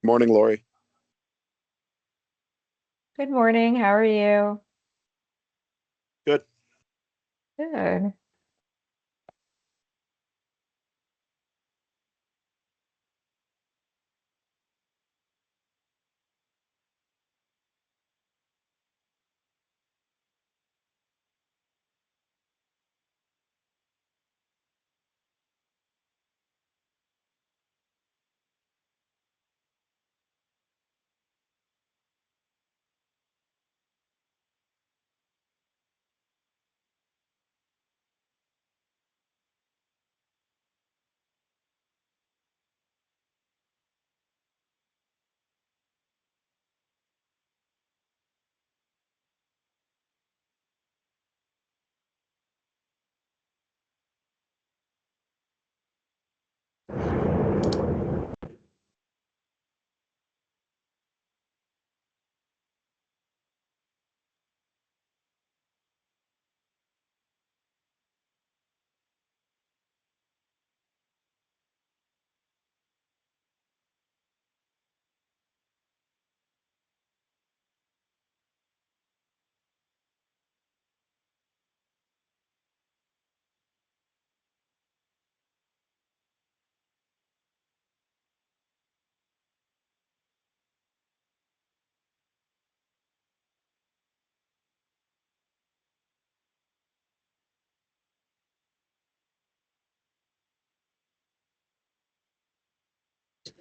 Morning, Lori. Good morning. How are you? Good. Good.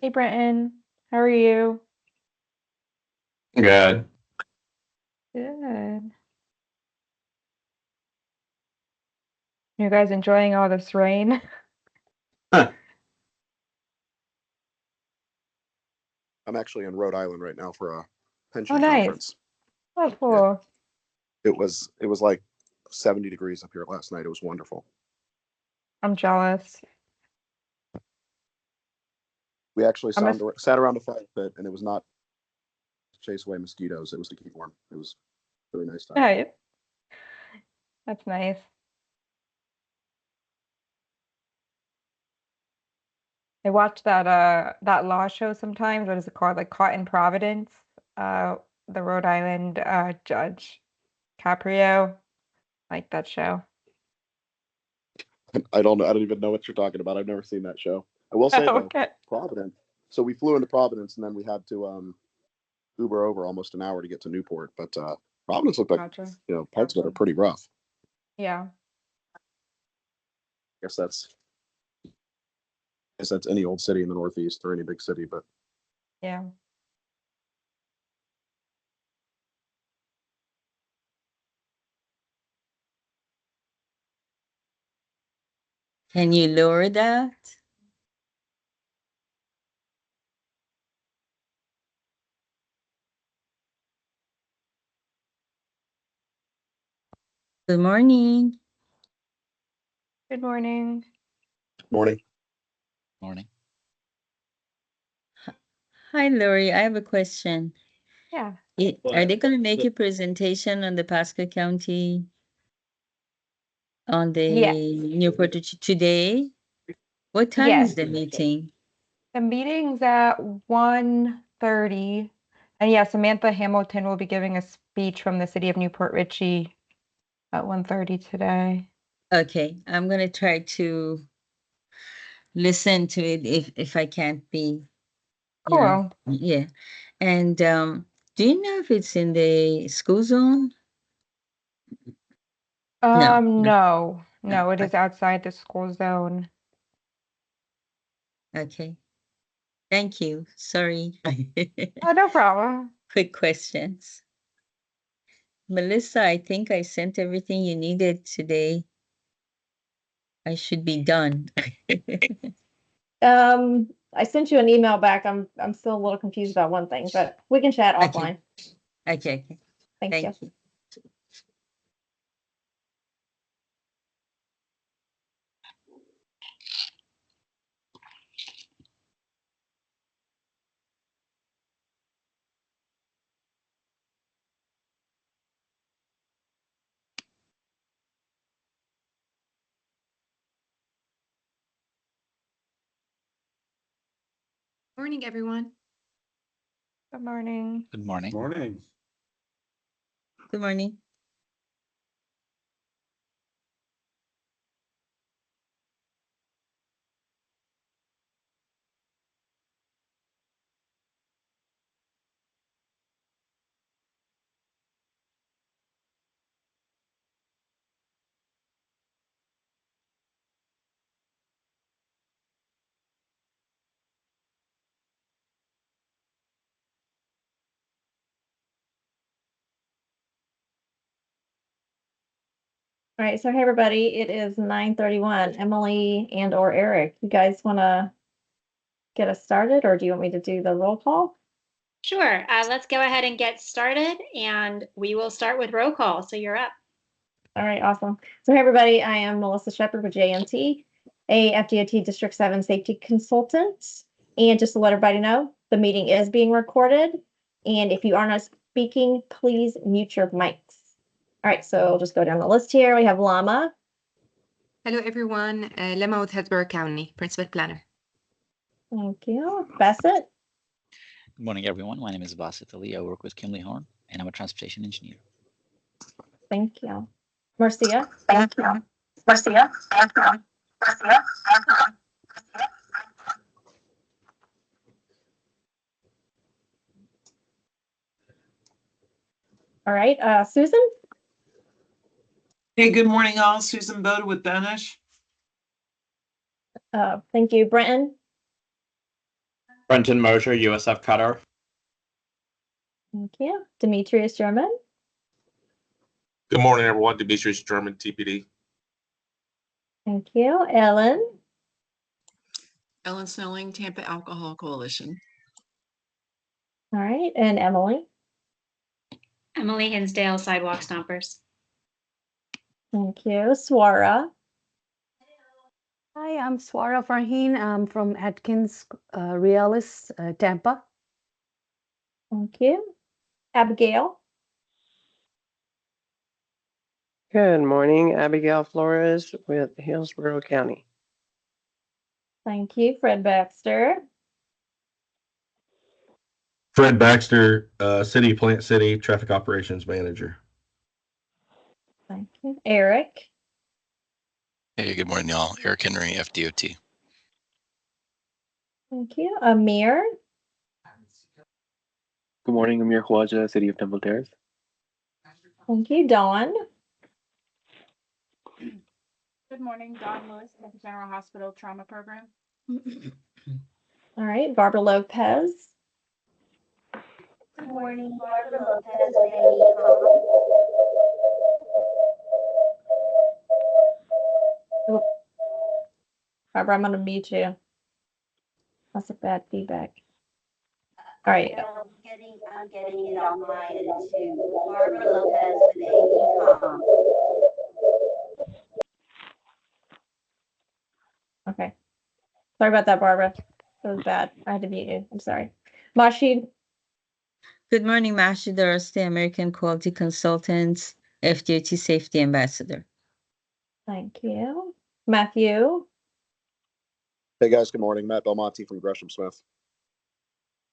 Hey, Brenton. How are you? Good. Good. You guys enjoying all this rain? Huh. I'm actually in Rhode Island right now for a Oh, pension nice. conference. Oh, Yeah, cool. it was like 70 degrees up here last night. It was wonderful. I'm jealous. We actually I'm a, sat around a fire pit, and it was not to chase away mosquitoes. It was to keep warm. It was a really nice time. yeah, that's nice. I watch that law show sometimes. What is it called? Like Caught in Providence. Uh, the Rhode Island judge Caprio. Like that show. I don't know. I don't even know what you're talking about. I've never seen that show. I will say though, Okay. Providence. So we flew into Providence, and then we had to Uber over almost an hour to get to Newport. But Providence looked like Gotcha. parts of it are pretty rough. Yeah. I guess that's any old city in the Northeast or any big city, but Yeah. Can you lower that? Good morning. Good morning. morning. Morning. Hi, Lori. I have a question. Yeah. Are they going to make a presentation on the Pasco County on Yes. the Newport today? What time Yes. is the meeting? The meeting's at 1:30. And yeah, Samantha Hamilton will be giving a speech from the city of Newport Richey at 1:30 today. Okay, I'm going to try to listen to it if I can't be, Cool. yeah. And do you know if it's in the school zone? No. No, it Uh, is outside the school zone. Okay. Thank you. Sorry. Oh, no problem. Quick questions. Melissa, I think I sent everything you needed today. I should be done. I sent you an email back. I'm still a little confused about one thing, but we can chat Okay. offline. Okay. Thank you. Thank you. Morning, everyone. Good morning. Good morning. Morning. Good morning. All right, so hey, everybody, it is 9:31. Emily and or Eric, you guys want to get us started, or do you want me to do the roll call? Sure. Let's go ahead and get started, and we will start with roll call. So you're up. All right, awesome. So hey, everybody, I am Melissa Shepherd with JMT, a FDOT District 7 safety consultant. And just to let everybody know, the meeting is being recorded. And if you are not speaking, please mute your mics. All right, so we'll just go down the list here. We have Lama. Hello, everyone. Lema with Hillsborough County, Principal Planner. Thank you. Bassett. Good morning, everyone. My name is Basit Ali. I work with Kimley Horn, and I'm a transportation engineer. Thank you. Marcia. Thank you. Marcia. Thank you. Marcia. Thank you. All right, Susan. Hey, good morning, all. Susan Boda with Banish. Thank you. Brenton. Brenton Mosher, USF Qatar. Thank you. Demetrius German. Good morning, everyone. Demetrius German, TPD. Thank you. Ellen. Ellen Snelling, Tampa Alcohol Coalition. All right, and Emily. Emily Hinsdale, Sidewalk Stompers. Thank you. Swara. Hi, I'm Swara Farheen. I'm from Atkins Realis, Tampa. Thank you. Abigail. Good morning, Abigail Flores with Hillsborough County. Thank you. Fred Baxter. Fred Baxter, Plant City Traffic Operations Manager. Thank you. Eric. Hey, good morning, y'all. Eric Henry, FDOT. Thank you. Amir. Good morning, Amir Khwaja, City of Temple Terrace. Thank you. Dawn. Good morning, Dawn Lewis, Tampa General Hospital Trauma Program. All right. Barbara Lopez. Good morning, Barbara Lopez with AECOM. Barbara, I'm going to mute you. That's a bad feedback. All right. I'm getting it on my end too. Barbara Lopez with AECOM. Okay. Sorry about that, Barbara. That was bad. I had to mute you. I'm sorry. Mashid. Good morning, Mashi Dorothy, American Quality Consultants, FDOT Safety Ambassador. Thank you. Matthew. Hey guys, good morning. Matt Belmonte from Gresham Smith.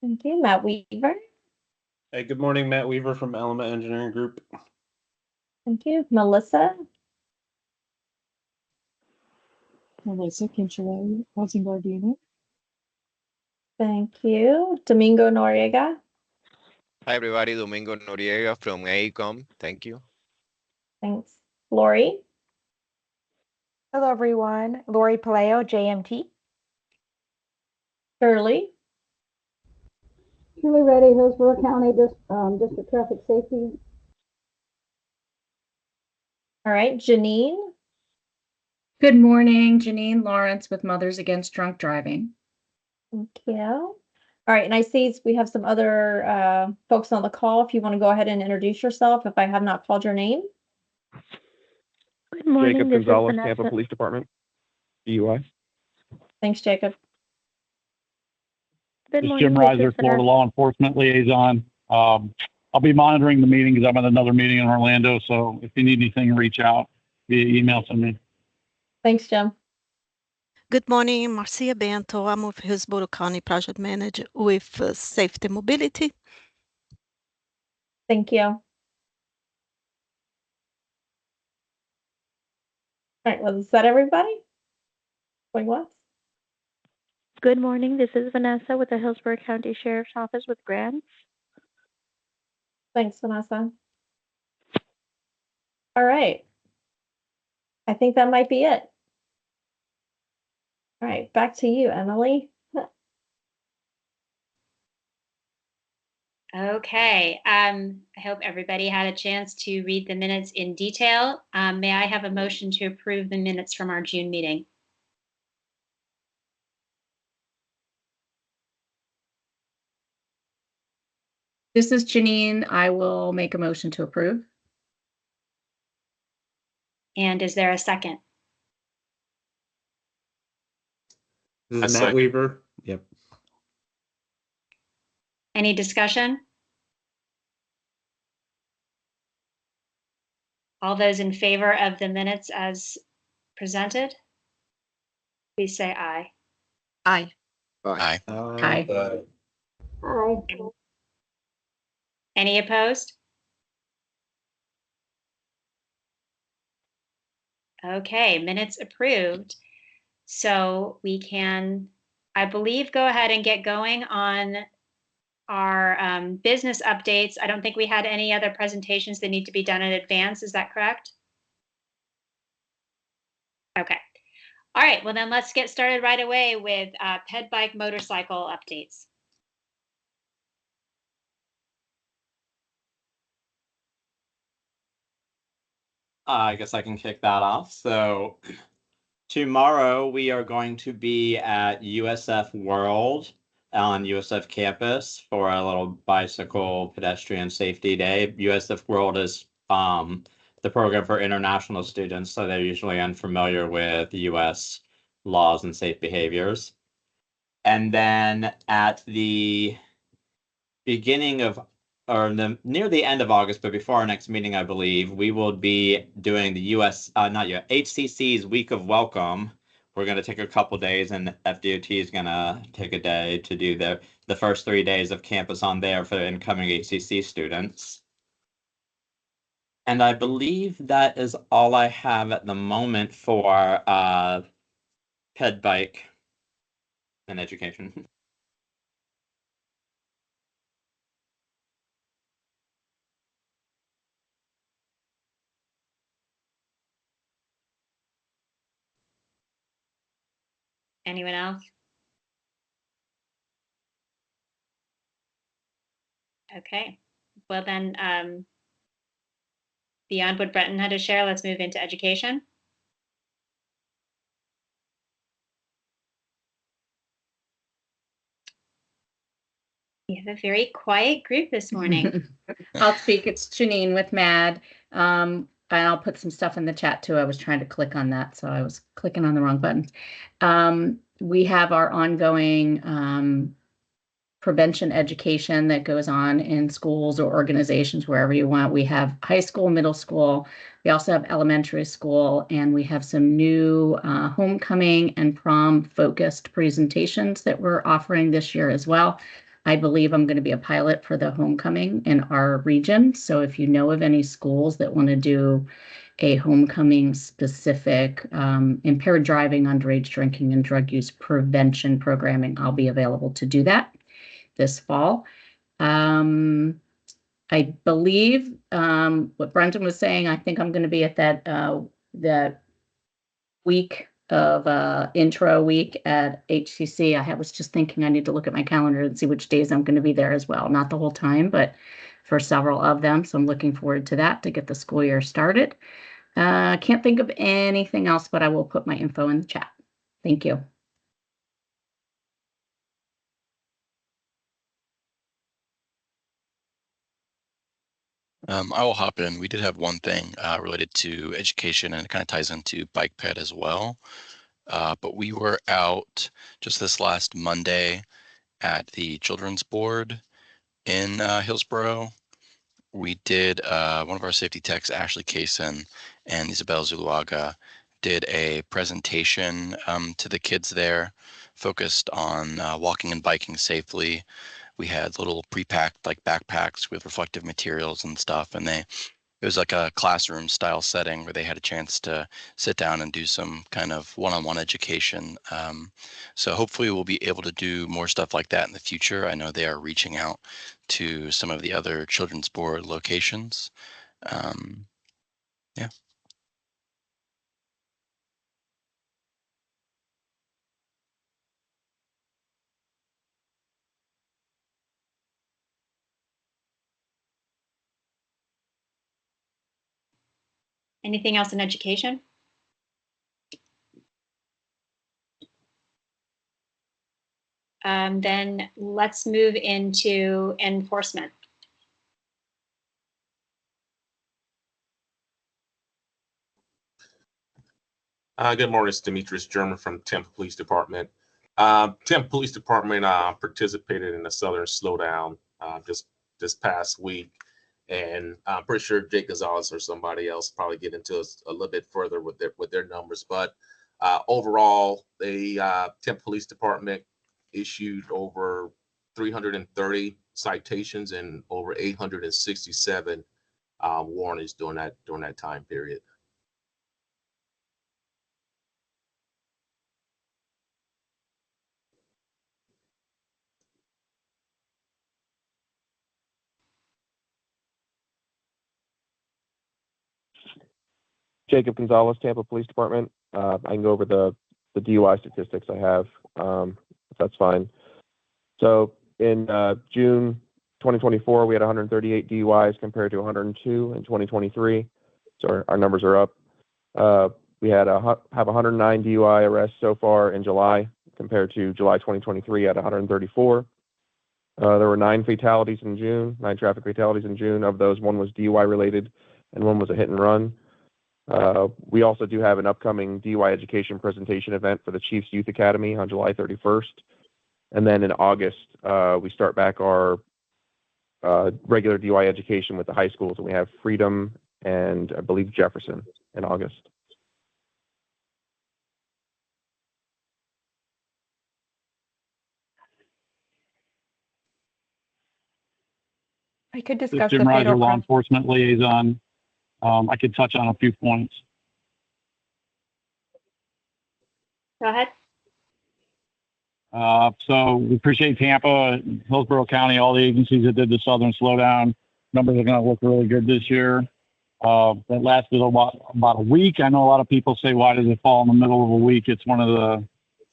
Thank you. Matt Weaver. Hey, good morning, Matt Weaver from Element Engineering Group. Thank you. Melissa. Melissa Kinchelo, Housing Guard Unit. Thank you. Domingo Noriega. Hi, everybody. Domingo Noriega from AECOM. Thank you. Thanks. Lori. Hello, everyone. Lori Paleo, JMT. Shirley. Julie Reddy, Hillsborough County, District Traffic Safety. All right. Janine. Good morning, Janine Lawrence with Mothers Against Drunk Driving. Thank you. All right. And I see we have some other folks on the call. If you want to go ahead and introduce yourself, if I have not called your name. Good morning. Jacob Gonzalez, Tampa Police Department, DUI. Thanks, Jacob. Good This is morning, Jim Reiser, Florida Law Enforcement Liaison. I'll be monitoring the meeting because I'm at another meeting in Orlando. So if you need anything, reach out via email to me. Thanks, Jim. Good morning, Marcia Bento. I'm with Hillsborough County Project Manager with Safety Mobility. Thank you. All right, well, is that everybody? Going once? Good morning. This is Vanessa with the Hillsborough County Sheriff's Office with grants. Thanks, Vanessa. All right. I think that might be it. All right, back to you, Emily. Okay, I hope everybody had a chance to read the minutes in detail. May I have a motion to approve the minutes from our June meeting? This is Janine. I will make a motion to approve. And is there a second? This is Matt Weaver. Yep. Any discussion? All those in favor of the minutes as presented, please say aye. Aye. Aye. Aye. Aye. Any opposed? Okay, minutes approved. So we can, I believe, go ahead and get going on our business updates. I don't think we had any other presentations that need to be done in advance. Is that correct? Okay. All right, well then let's get started right away with ped bike motorcycle updates. I guess I can kick that off. So tomorrow we are going to be at USF World on USF campus for a little bicycle pedestrian safety day. USF World is the program for international students, so they're usually unfamiliar with US laws and safe behaviors. And then at the beginning of, or near the end of August, but before our next meeting, I believe, we will be doing the HCC's Week of Welcome. We're going to take a couple days, and FDOT is going to take a day to do the first 3 days of campus on there for incoming HCC students. And I believe that is all I have at the moment for ped bike and education. Anyone else? Okay, well then, beyond what Brenton had to share, let's move into education. We have a very quiet group this morning. I'll speak. It's Janine with MAD. And I'll put some stuff in the chat too. I was trying to click on that, so I was clicking on the wrong button. We have our ongoing prevention education that goes on in schools or organizations, wherever you want. We have high school, middle school. We also have elementary school, and we have some new homecoming and prom focused presentations that we're offering this year as well. I believe I'm going to be a pilot for the homecoming in our region. So if you know of any schools that want to do a homecoming specific impaired driving, underage drinking, and drug use prevention programming, I'll be available to do that this fall. I believe what Brenton was saying, I think I'm going to be at that week of intro week at HCC. I was just thinking I need to look at my calendar and see which days I'm going to be there as well. Not the whole time, but for several of them. So I'm looking forward to that to get the school year started. Can't think of anything else, but I will put my info in the chat. Thank you. I will hop in. We did have one thing related to education, and it kind of ties into bike ped as well. But we were out just this last Monday at the Children's Board in Hillsborough. We did one of our safety techs, Ashley Kaysen and Isabel Zuluaga, did a presentation to the kids there, focused on walking and biking safely. We had little pre-packed like backpacks with reflective materials and stuff, and it was like a classroom style setting where they had a chance to sit down and do some kind of one-on-one education. So hopefully we'll be able to do more stuff like that in the future. I know they are reaching out to some of the other children's board locations. Yeah. Anything else in education? Then let's move into enforcement. Good morning, it's Demetrius German from Tampa Police Department. Tampa Police Department participated in the Southern Slowdown just this past week, and I'm pretty sure Jake Gonzalez or somebody else probably get into a little bit further with their numbers. But overall, the Tampa Police Department issued over 330 citations and over 867 warnings during that time period. Jacob Gonzalez, Tampa Police Department. I can go over the DUI statistics I have, if that's fine. So in June 2024, we had 138 DUIs compared to 102 in 2023. So our numbers are up. We have 109 DUI arrests so far in July compared to July 2023 at 134. There were 9 fatalities in June, 9 traffic fatalities in June. Of those, 1 was DUI related and 1 was a hit and run. We also do have an upcoming DUI education presentation event for the Chiefs Youth Academy on July 31st. And then in August, we start back our regular DUI education with the high schools, and we have Freedom and I believe Jefferson in August. I could This discuss is the Jim Reiser, fatal law crash. enforcement liaison. I could touch on a few points. Go ahead. So we appreciate Tampa, Hillsborough County, all the agencies that did the Southern Slowdown. Numbers are going to look really good this year. That lasted about a week. I know a lot of people say, why does it fall in the middle of a week? It's one of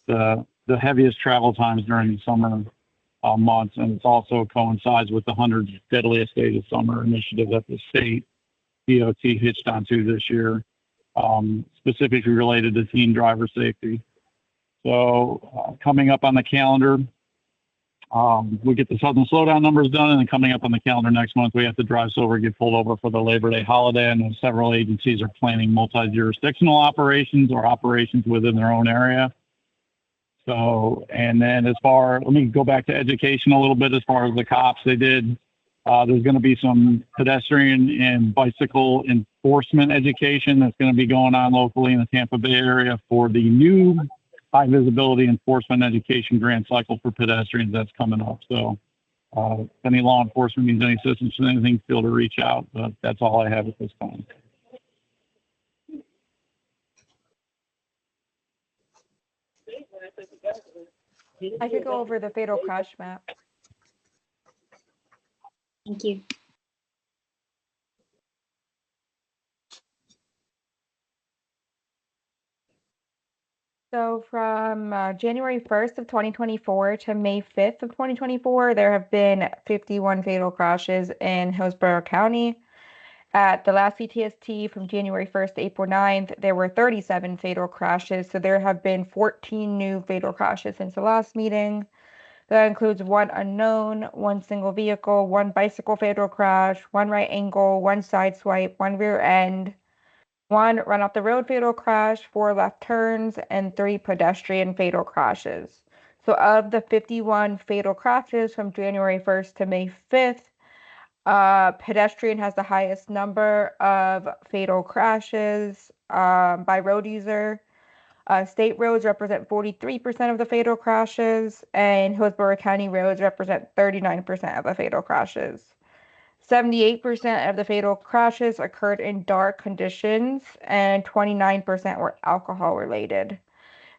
the heaviest travel times during the summer months, and it also coincides with the 100 Deadliest Days of Summer initiative that the state DOT hitched onto this year, specifically related to teen driver safety. So coming up on the calendar, we get the Southern Slowdown numbers done, and then coming up on the calendar next month, we have to drive over, get pulled over for the Labor Day holiday, and several agencies are planning multi-jurisdictional operations or operations within their own area. So, and then let me go back to education a little bit as far as the cops. There's going to be some pedestrian and bicycle enforcement education that's going to be going on locally in the Tampa Bay area for the new high visibility enforcement education grant cycle for pedestrians that's coming up. So if any law enforcement needs any assistance with anything, feel to reach out. But that's all I have at this time. I could go over the fatal crash map. Thank you. So from January 1st of 2024 to May 5th of 2024, there have been 51 fatal crashes in Hillsborough County. At the last CTST from January 1st to April 9th, there were 37 fatal crashes. So there have been 14 new fatal crashes since the last meeting. That includes 1 unknown, 1 single vehicle, 1 bicycle fatal crash, 1 right angle, 1 side swipe, 1 rear end, 1 run off the road fatal crash, 4 left turns, and 3 pedestrian fatal crashes. So of the 51 fatal crashes from January 1st to May 5th, pedestrian has the highest number of fatal crashes. by road user. State roads represent 43% of the fatal crashes, and Hillsborough County roads represent 39% of the fatal crashes. 78% of the fatal crashes occurred in dark conditions, and 29% were alcohol related.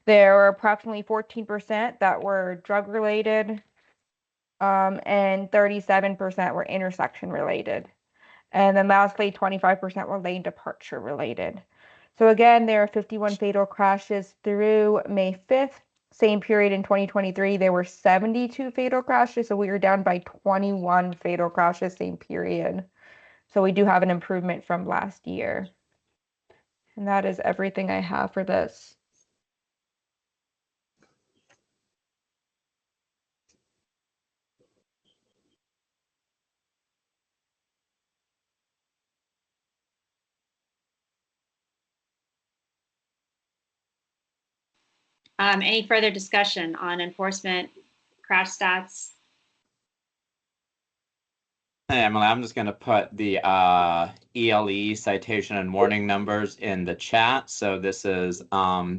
There were approximately 14% that were drug related, and 37% were intersection related. And then lastly, 25% were lane departure related. So again, there are 51 fatal crashes through May 5th. Same period in 2023, there were 72 fatal crashes. So we were down by 21 fatal crashes, same period. So we do have an improvement from last year. And that is everything I have for this. Any further discussion on enforcement crash stats? Hey, Emily, I'm just going to put the ELE citation and warning numbers in the chat. So this is a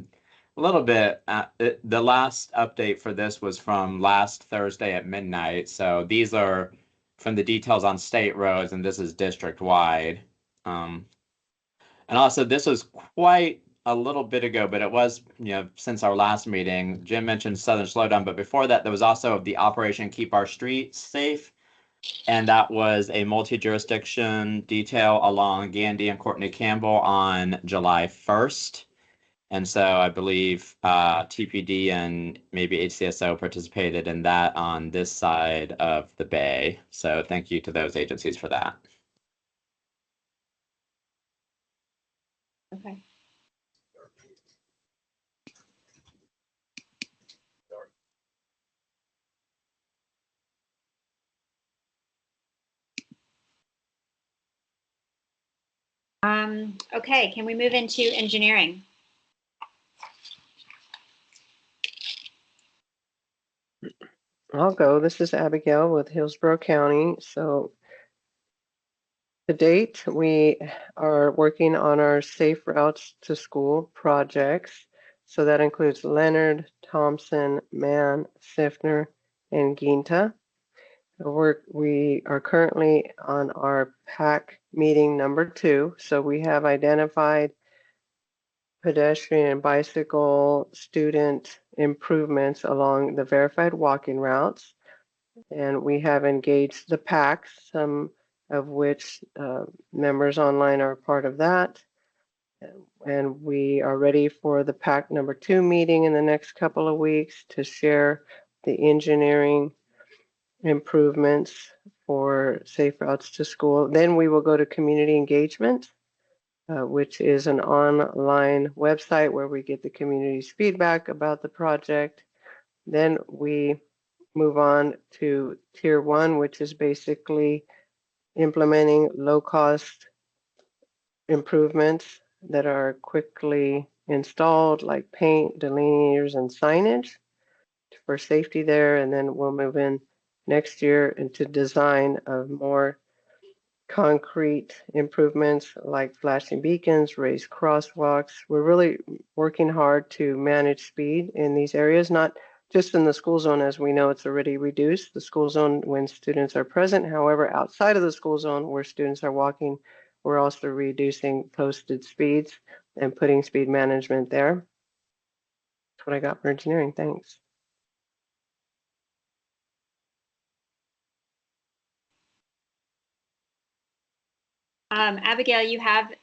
little bit, the last update for this was from last Thursday at midnight. So these are from the details on state roads, and this is district-wide. And also, this was quite a little bit ago, but it was, since our last meeting. Jim mentioned Southern Slowdown, but before that, there was also the Operation Keep Our Streets Safe. And that was a multi-jurisdiction detail along Gandy and Courtney Campbell on July 1st. And so I believe TPD and maybe HCSO participated in that on this side of the bay. So thank you to those agencies for that. Okay. Okay, can we move into engineering? I'll go. This is Abigail with Hillsborough County. So to date, we are working on our Safe Routes to School projects. So that includes Leonard, Thompson, Mann, Sifner, and Ginta. We are currently on our PAC meeting number 2. So we have identified pedestrian and bicycle student improvements along the verified walking routes. And we have engaged the PACs, some of which members online are part of that. And we are ready for the PAC number 2 meeting in the next couple of weeks to share the engineering improvements for safe routes to school. Then we will go to community engagement, which is an online website where we get the community's feedback about the project. Then we move on to tier 1, which is basically implementing low-cost improvements that are quickly installed, like paint, delineators, and signage for safety there. And then we'll move in next year into design of more concrete improvements like flashing beacons, raised crosswalks. We're really working hard to manage speed in these areas, not just in the school zone, as we know it's already reduced, the school zone when students are present. However, outside of the school zone where students are walking, we're also reducing posted speeds and putting speed management there. That's what I got for engineering. Thanks. Abigail, you have,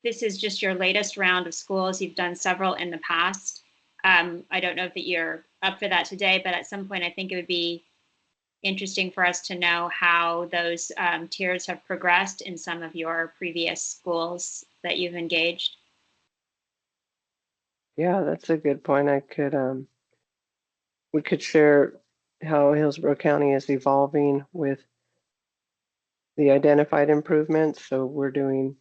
this is just your latest round of schools. You've done several in the past. I don't know if that you're up for that today, but at some point I think it would be interesting for us to know how those tiers have progressed in some of your previous schools that you've engaged. Yeah, that's a good point. We could share how Hillsborough County is evolving with the identified improvements. So we're doing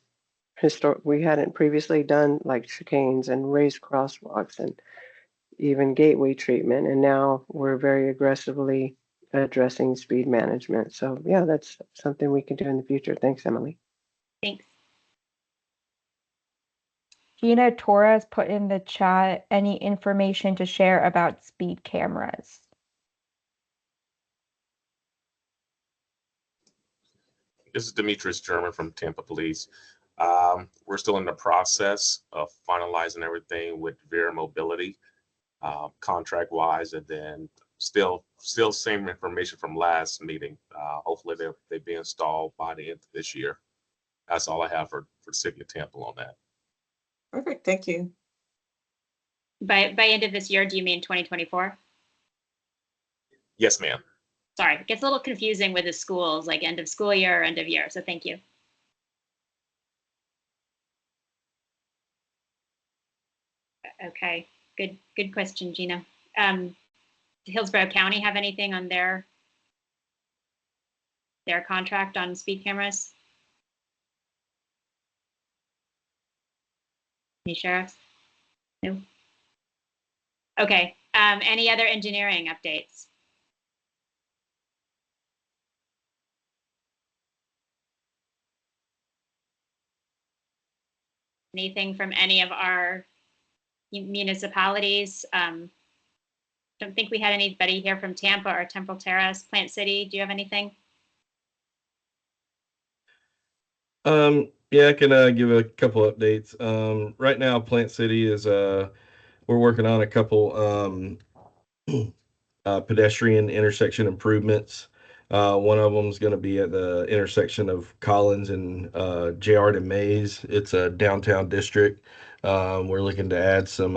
we hadn't previously done like chicanes and raised crosswalks and even gateway treatment. And now we're very aggressively addressing speed management. So yeah, that's something we can do in the future. Thanks, Emily. Thanks. Gina Torres put in the chat any information to share about speed cameras. This is Demetrius German from Tampa Police. We're still in the process of finalizing everything with Vera Mobility, contract wise, and then still same information from last meeting. Hopefully they'll be installed by the end of this year. That's all I have for the city of Tampa on that. Perfect, thank you. By end of this year, do you mean 2024? Yes, ma'am. Sorry, it gets a little confusing with the schools, like end of school year or end of year. So thank you. Okay, good question, Gina. Did Hillsborough County have anything on their contract on speed cameras? Any sheriffs? No. Okay. Any other engineering updates? Anything from any of our municipalities? Don't think we had anybody here from Tampa or Temple Terrace, Plant City. Do you have anything? Yeah, I can give a couple updates. Right now, Plant City is we're working on a couple pedestrian intersection improvements. One of them is going to be at the intersection of Collins and JR to Mays. It's a downtown district. We're looking to add some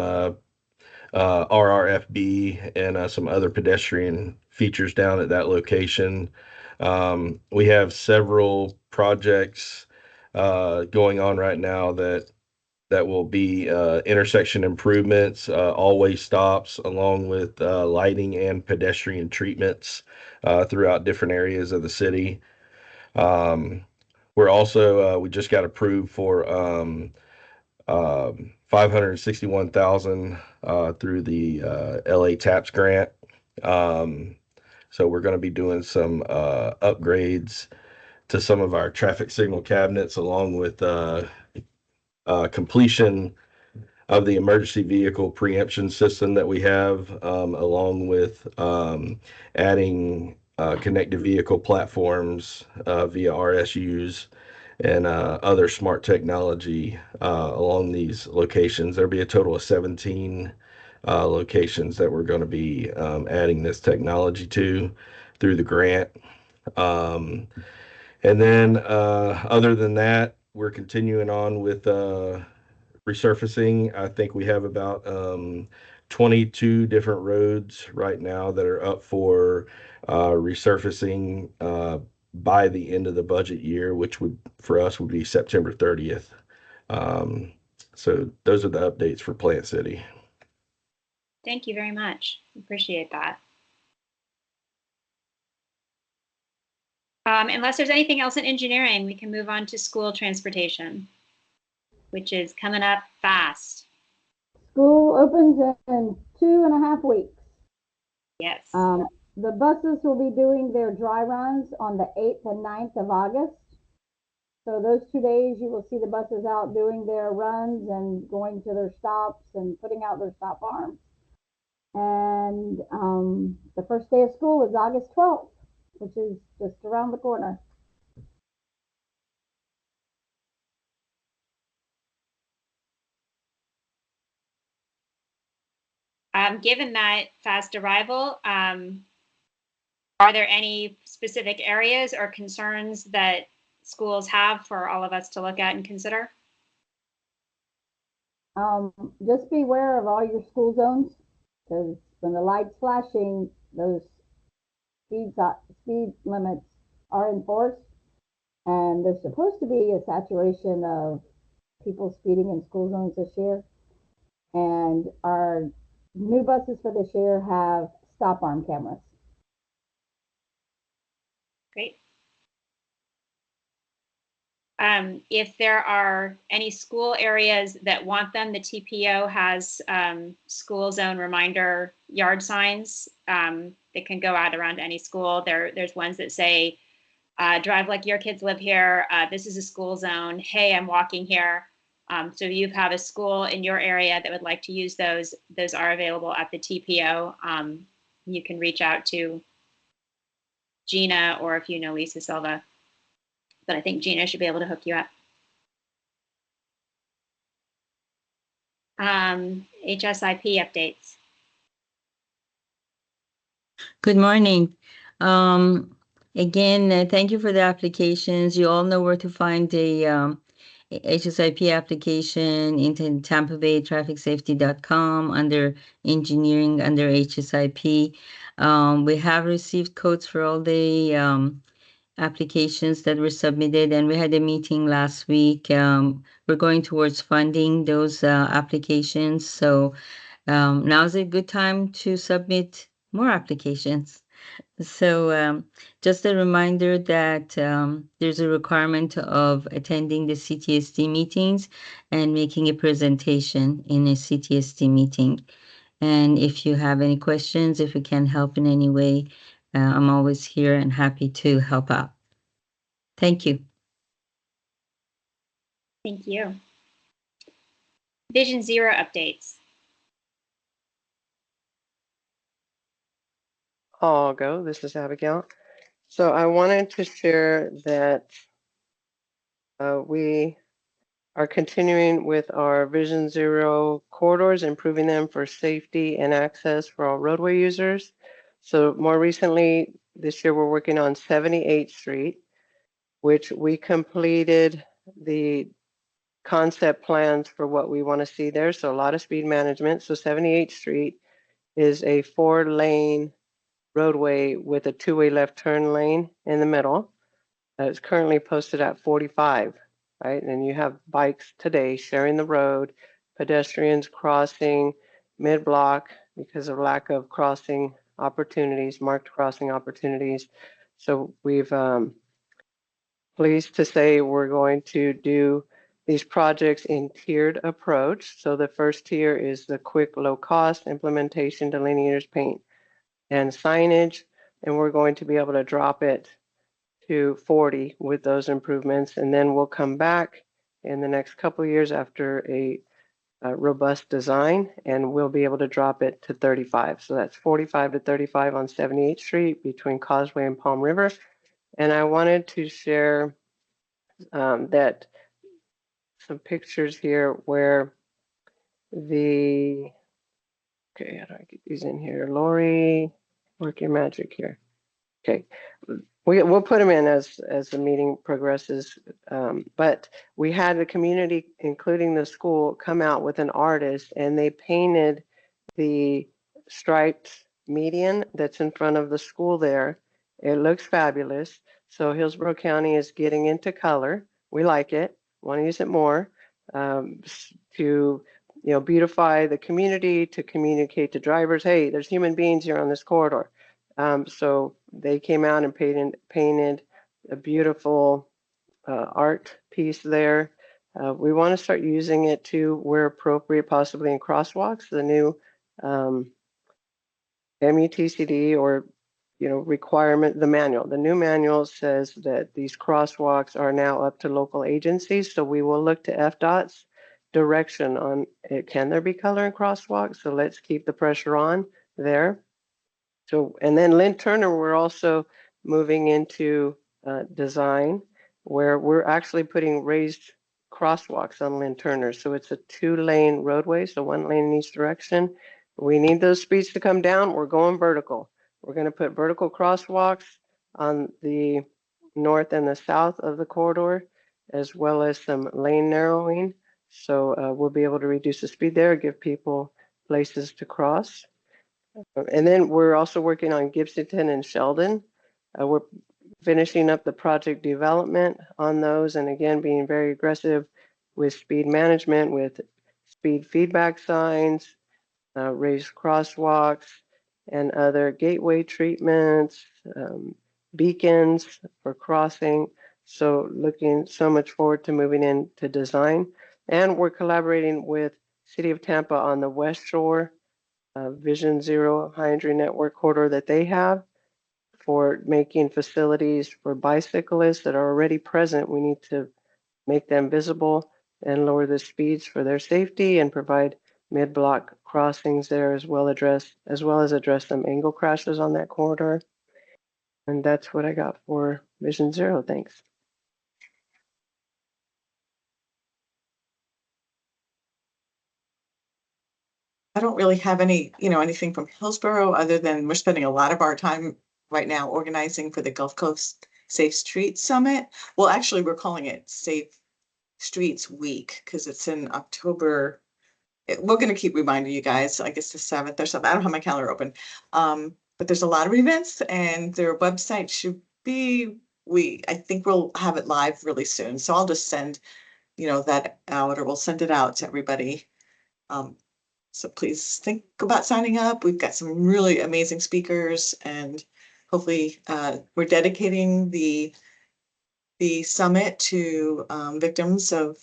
RRFB and some other pedestrian features down at that location. We have several projects going on right now that will be intersection improvements, all-way stops, along with lighting and pedestrian treatments throughout different areas of the city. We're also we just got approved for $561,000 through the LA TAPS grant. So we're going to be doing some upgrades to some of our traffic signal cabinets, along with completion of the emergency vehicle preemption system that we have, along with adding connected vehicle platforms via RSUs and other smart technology along these locations. There'll be a total of 17 locations that we're going to be adding this technology to through the grant. And then other than that, we're continuing on with resurfacing. I think we have about 22 different roads right now that are up for resurfacing by the end of the budget year, which would for us would be September 30th. So those are the updates for Plant City. Thank you very much. Appreciate that. Unless there's anything else in engineering, we can move on to school transportation, which is coming up fast. School opens in 2.5 weeks. Yes. The buses will be doing their dry runs on the 8th and 9th of August. So those 2 days you will see the buses out doing their runs and going to their stops and putting out their stop arms. And the first day of school is August 12th, which is just around the corner. Given that fast arrival, are there any specific areas or concerns that schools have for all of us to look at and consider? Just be aware of all your school zones, because when the light's flashing, those speed limits are enforced, and there's supposed to be a saturation of people speeding in school zones this year. And our new buses for this year have stop arm cameras. Great. If there are any school areas that want them, the TPO has school zone reminder yard signs that can go out around any school. There's ones that say, drive like your kids live here. This is a school zone. Hey, I'm walking here. So if you have a school in your area that would like to use those are available at the TPO. You can reach out to Gina, or if you know Lisa Silva, but I think Gina should be able to hook you up. HSIP updates. Good morning. Again, thank you for the applications. You all know where to find the HSIP application into Tampa Bay TrafficSafety.com under engineering under HSIP. We have received codes for all the applications that were submitted, and we had a meeting last week. We're going towards funding those applications. So now's a good time to submit more applications. So just a reminder that there's a requirement of attending the CTST meetings and making a presentation in a CTST meeting. And if you have any questions, if we can help in any way, I'm always here and happy to help out. Thank you. Thank you. Vision Zero updates. I'll go. This is Abigail. So I wanted to share that we are continuing with our Vision Zero corridors, improving them for safety and access for all roadway users. So more recently, this year, we're working on 78th Street, which we completed the concept plans for what we want to see there. So a lot of speed management. So 78th Street is a 4-lane roadway with a 2-way left turn lane in the middle. It's currently posted at 45, right? And you have bikes today sharing the road, pedestrians crossing mid-block because of lack of crossing opportunities, marked crossing opportunities. So we've pleased to say we're going to do these projects in tiered approach. So the first tier is the quick, low cost implementation, delineators, paint, and signage, and we're going to be able to drop it to 40 with those improvements, and then we'll come back in the next couple of years after a robust design, and we'll be able to drop it to 35. So that's 45 to 35 on 78th Street between Causeway and Palm River. And I wanted to share that some pictures here where okay, how do I get these in here? Lori, work your magic here. Okay, we'll put them in as the meeting progresses. But we had the community, including the school, come out with an artist, and they painted the striped median that's in front of the school there. It looks fabulous. So Hillsborough County is getting into color. We like it. Want to use it more to beautify the community, to communicate to drivers, hey, there's human beings here on this corridor. So they came out and painted a beautiful art piece there. We want to start using it too, where appropriate, possibly in crosswalks. The new MUTCD or requirement, the new manual says that these crosswalks are now up to local agencies. So we will look to FDOT's direction on it. Can there be color in crosswalks? So let's keep the pressure on there. So, and then Lynn Turner, we're also moving into design where we're actually putting raised crosswalks on Lynn Turner. So it's a 2-lane roadway, so 1 lane in each direction. We need those speeds to come down. We're going vertical. We're going to put vertical crosswalks on the north and the south of the corridor, as well as some lane narrowing. So we'll be able to reduce the speed there, give people places to cross. And then we're also working on Gibsonton and Sheldon. We're finishing up the project development on those, and again, being very aggressive with speed management, with speed feedback signs, raised crosswalks, and other gateway treatments, beacons for crossing. So looking so much forward to moving into design. And we're collaborating with City of Tampa on the West Shore Vision Zero high entry network corridor that they have for making facilities for bicyclists that are already present. We need to make them visible and lower the speeds for their safety and provide mid-block crossings there as well as address some angle crashes on that corridor. And that's what I got for Vision Zero. Thanks. I don't really have any, anything from Hillsborough other than we're spending a lot of our time right now organizing for the Gulf Coast Safe Streets Summit. Well, actually, we're calling it Safe Streets Week because it's in October. We're going to keep reminding you guys, I guess the 7th or something. I don't have my calendar open. But there's a lot of events and their website should be, I think we'll have it live really soon. So I'll just send, that out, or we'll send it out to everybody. So please think about signing up. We've got some really amazing speakers, and hopefully we're dedicating the summit to victims of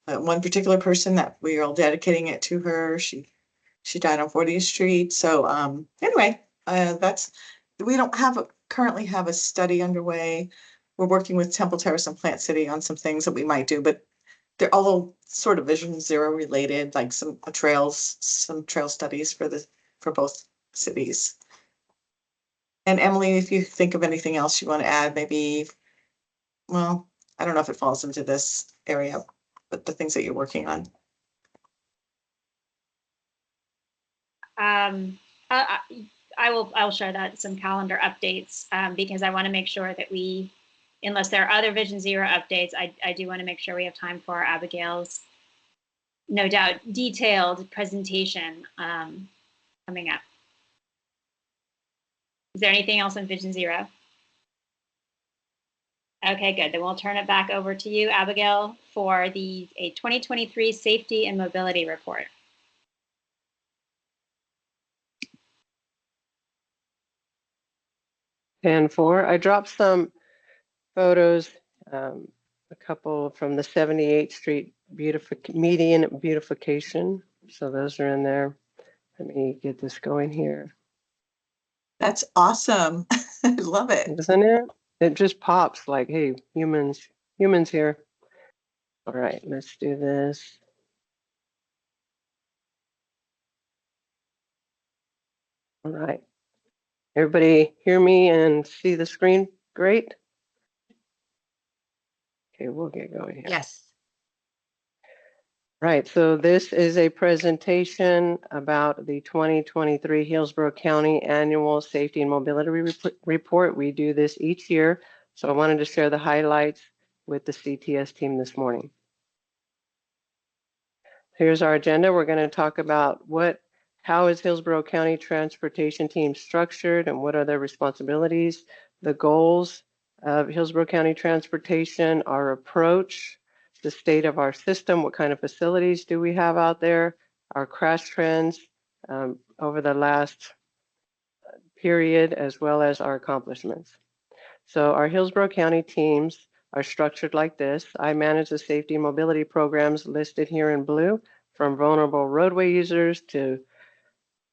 one particular person that we are all dedicating it to her. She died on 40th Street. So anyway, we don't currently have a study underway. We're working with Temple Terrace and Plant City on some things that we might do, but they're all sort of Vision Zero related, like some trail studies for both cities. And Emily, if you think of anything else you want to add, maybe, well, I don't know if it falls into this area, but the things that you're working on. I'll share that some calendar updates because I want to make sure that we, unless there are other Vision Zero updates, I do want to make sure we have time for Abigail's, no doubt, detailed presentation coming up. Is there anything else on Vision Zero? Okay, good. Then we'll turn it back over to you, Abigail, for a 2023 Safety and Mobility Report. And 4, I dropped some photos, a couple from the 78th Street median beautification. So those are in there. Let me get this going here. That's awesome. I love it. Isn't it? It just pops like, hey, humans here. All right, let's do this. All right. Everybody hear me and see the screen? Great. Okay, we'll get going here. Yes. Right, so this is a presentation about the 2023 Hillsborough County Annual Safety and Mobility Report. We do this each year, so I wanted to share the highlights with the CTS team this morning. Here's our agenda. We're going to talk about how is Hillsborough County Transportation Team structured and what are their responsibilities, the goals of Hillsborough County Transportation, our approach, the state of our system, what kind of facilities do we have out there, our crash trends over the last period, as well as our accomplishments. So our Hillsborough County teams are structured like this. I manage the safety and mobility programs listed here in blue, from vulnerable roadway users to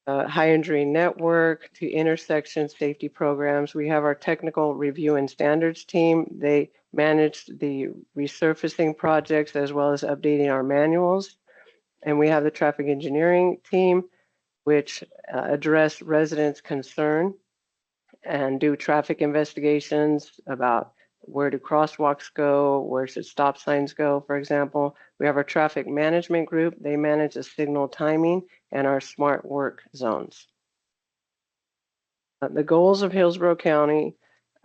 high injury network to intersection safety programs. We have our technical review and standards team. They manage the resurfacing projects as well as updating our manuals. And we have the traffic engineering team, which address residents' concern and do traffic investigations about where do crosswalks go, where should stop signs go, for example. We have our traffic management group. They manage the signal timing and our smart work zones. The goals of Hillsborough County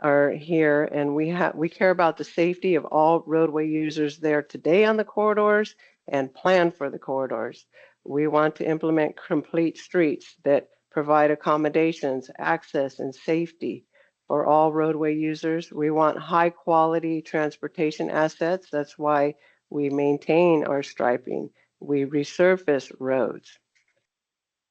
are here, and we care about the safety of all roadway users there today on the corridors and plan for the corridors. We want to implement complete streets that provide accommodations, access, and safety for all roadway users. We want high quality transportation assets. That's why we maintain our striping. We resurface roads.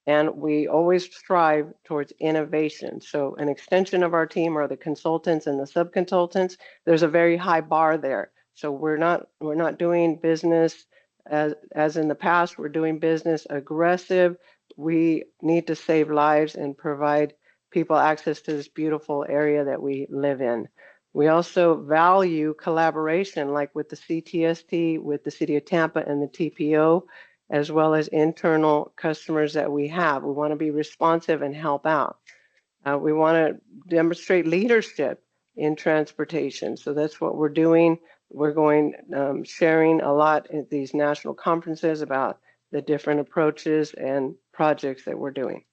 And we always strive towards innovation. So an extension of our team are the consultants and the subconsultants. There's a very high bar there. So we're not doing business as in the past. We're doing business aggressive. We need to save lives and provide people access to this beautiful area that we live in. We also value collaboration, like with the CTST, with the City of Tampa and the TPO, as well as internal customers that we have. We want to be responsive and help out. We want to demonstrate leadership in transportation. So that's what we're doing. We're going sharing a lot at these national conferences about the different approaches and projects that we're doing.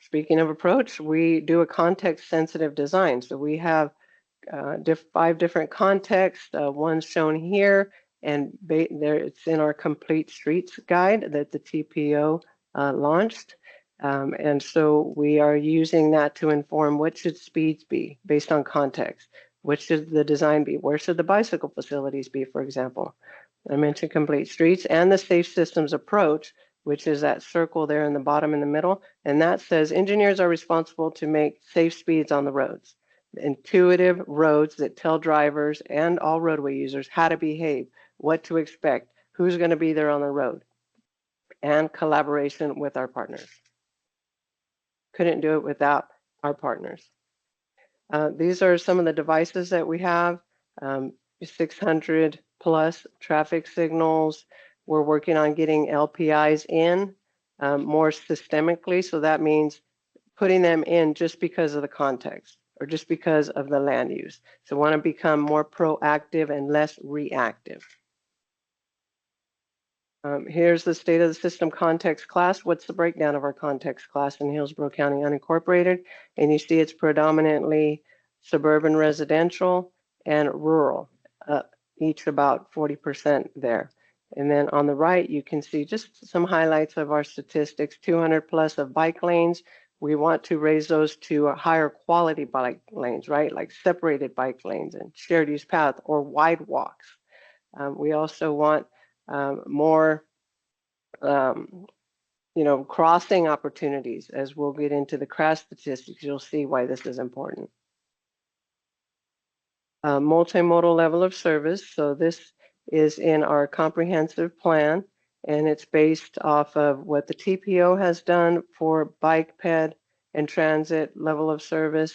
Speaking of approach, we do a context-sensitive design. So we have 5 different contexts. One's shown here, and there it's in our Complete Streets guide that the TPO launched. And so we are using that to inform what should speeds be based on context. What should the design be? Where should the bicycle facilities be, for example? I mentioned Complete Streets and the Safe Systems approach, which is that circle there in the bottom in the middle. And that says engineers are responsible to make safe speeds on the roads. Intuitive roads that tell drivers and all roadway users how to behave, what to expect, who's going to be there on the road, and collaboration with our partners. Couldn't do it without our partners. These are some of the devices that we have, 600 plus traffic signals. We're working on getting LPIs in more systemically. So that means putting them in just because of the context or just because of the land use. So want to become more proactive and less reactive. Here's the state of the system context class. What's the breakdown of our context class in Hillsborough County unincorporated? And you see it's predominantly suburban residential and rural, each about 40% there. And then on the right, you can see just some highlights of our statistics, 200 plus of bike lanes. We want to raise those to a higher quality bike lanes, right? Like separated bike lanes and shared use path or wide walks. We also want more, crossing opportunities. As we'll get into the crash statistics, you'll see why this is important. Multimodal level of service. So this is in our comprehensive plan, and it's based off of what the TPO has done for bike, ped, and transit level of service,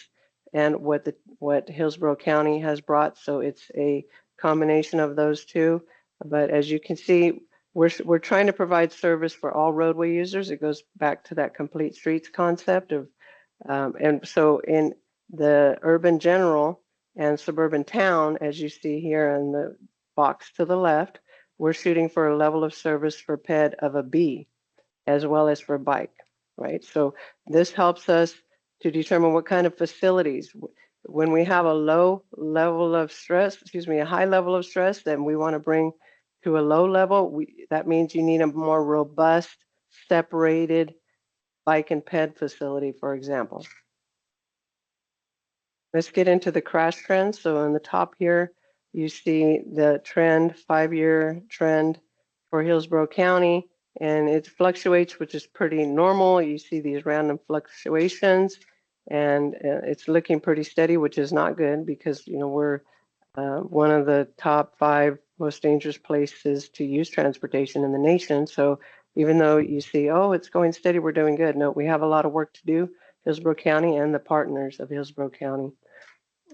and what Hillsborough County has brought. So it's a combination of those two. But as you can see, we're trying to provide service for all roadway users. It goes back to that complete streets concept of, and so in the urban general and suburban town, as you see here in the box to the left, we're shooting for a level of service for PED of a B, as well as for bike, right? So this helps us to determine what kind of facilities. When we have a low level of stress, a high level of stress, then we want to bring to a low level. That means you need a more robust, separated bike and ped facility, for example. Let's get into the crash trends. So on the top here, you see the trend, 5-year trend for Hillsborough County, and it fluctuates, which is pretty normal. You see these random fluctuations, and it's looking pretty steady, which is not good because, we're one of the top 5 most dangerous places to use transportation in the nation. So even though you see, oh, it's going steady, we're doing good. No, we have a lot of work to do, Hillsborough County and the partners of Hillsborough County.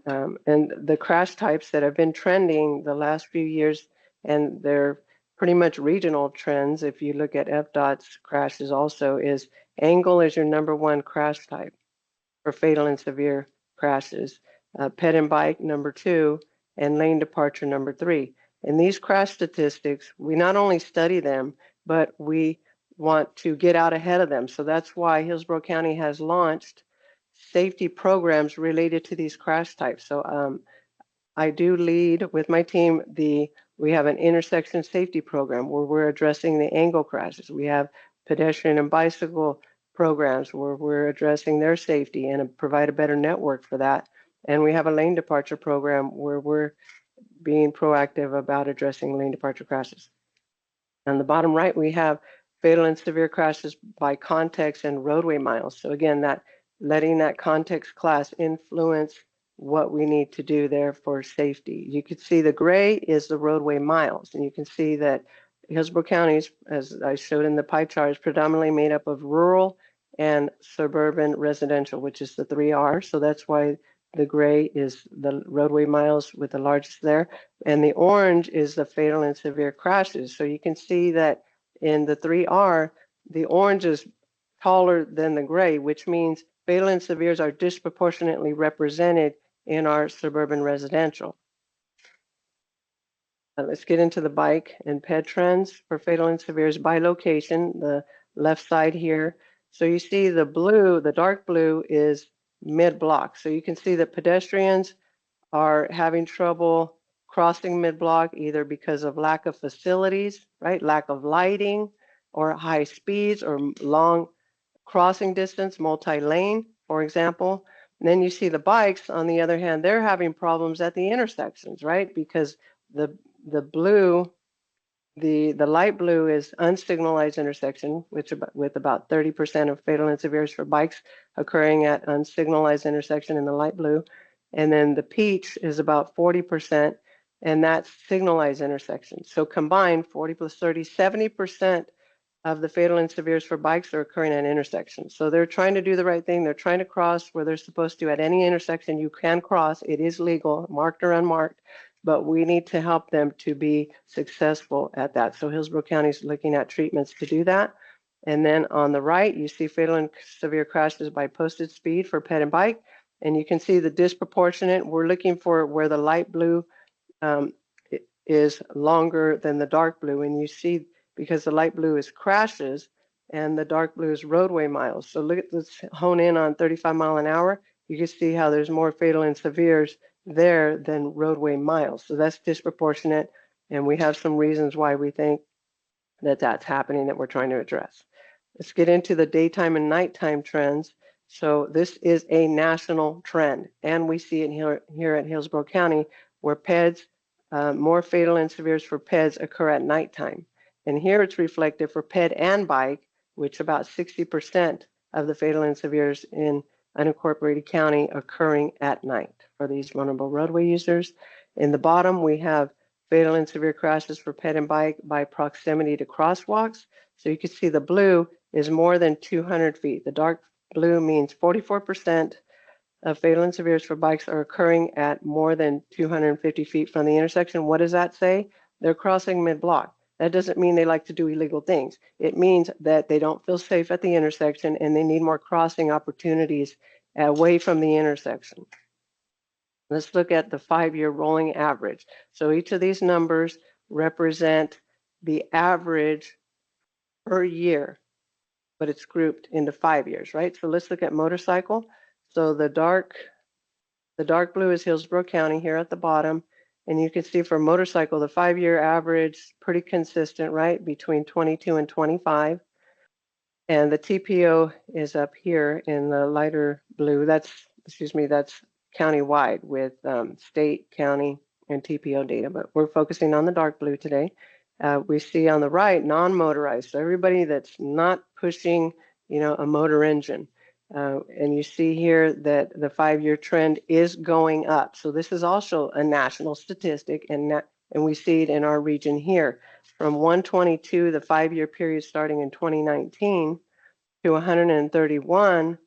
And the crash types that have been trending the last few years, and they're pretty much regional trends. If you look at FDOT's crashes also, is angle is your #1 crash type for fatal and severe crashes. Ped and bike, #2, and lane departure, #3. And these crash statistics, we not only study them, but we want to get out ahead of them. So that's why Hillsborough County has launched safety programs related to these crash types. So I do lead with my team, we have an intersection safety program where we're addressing the angle crashes. We have pedestrian and bicycle programs where we're addressing their safety and provide a better network for that. And we have a lane departure program where we're being proactive about addressing lane departure crashes. On the bottom right, we have fatal and severe crashes by context and roadway miles. So again, letting that context class influence what we need to do there for safety. You can see the gray is the roadway miles, and you can see that Hillsborough County, as I showed in the pie chart, is predominantly made up of rural and suburban residential, which is the 3 R's. So that's why The gray is the roadway miles with the largest there. And the orange is the fatal and severe crashes. So you can see that in the 3R, the orange is taller than the gray, which means fatal and severes are disproportionately represented in our suburban residential. Let's get into the bike and ped trends for fatal and severes by location, the left side here. So you see the blue, the dark blue is mid-block. So you can see that pedestrians are having trouble crossing mid-block either because of lack of facilities, right? Lack of lighting or high speeds or long crossing distance, multi-lane, for example. And then you see the bikes, on the other hand, they're having problems at the intersections, right? Because the blue, the light blue is unsignalized intersection, which with about 30% of fatal and severes for bikes occurring at unsignalized intersection in the light blue. And then the peach is about 40%, and that's signalized intersection. So combined, 40 plus 30, 70% of the fatal and severes for bikes are occurring at intersections. So they're trying to do the right thing. They're trying to cross where they're supposed to. At any intersection, you can cross. It is legal, marked or unmarked, but we need to help them to be successful at that. So Hillsborough County is looking at treatments to do that. And then on the right, you see fatal and severe crashes by posted speed for ped and bike. And you can see the disproportionate. We're looking for where the light blue is longer than the dark blue. And you see, because the light blue is crashes and the dark blue is roadway miles. So let's hone in on 35 mile an hour. You can see how there's more fatal and severes there than roadway miles. So that's disproportionate. And we have some reasons why we think that that's happening that we're trying to address. Let's get into the daytime and nighttime trends. So this is a national trend, and we see it here at Hillsborough County, where PEDs, more fatal and severes for PEDs occur at nighttime. And here it's reflected for PED and bike, which about 60% of the fatal and severes in unincorporated county occurring at night for these vulnerable roadway users. In the bottom, we have fatal and severe crashes for ped and bike by proximity to crosswalks. So you can see the blue is more than 200 feet. The dark blue means 44% of fatal and severes for bikes are occurring at more than 250 feet from the intersection. What does that say? They're crossing mid-block. That doesn't mean they like to do illegal things. It means that they don't feel safe at the intersection and they need more crossing opportunities away from the intersection. Let's look at the 5-year rolling average. So each of these numbers represent the average per year, but it's grouped into 5 years, right? So let's look at motorcycle. So the dark blue is Hillsborough County here at the bottom. And you can see for motorcycle, the 5-year average, pretty consistent, right? Between 22 and 25. And the TPO is up here in the lighter blue. That's countywide with state, county, and TPO data, but we're focusing on the dark blue today. We see on the right, non-motorized, so everybody that's not pushing, a motor engine. And you see here that the 5-year trend is going up. So this is also a national statistic, and we see it in our region here. From 122, the 5-year period starting in 2019, to 131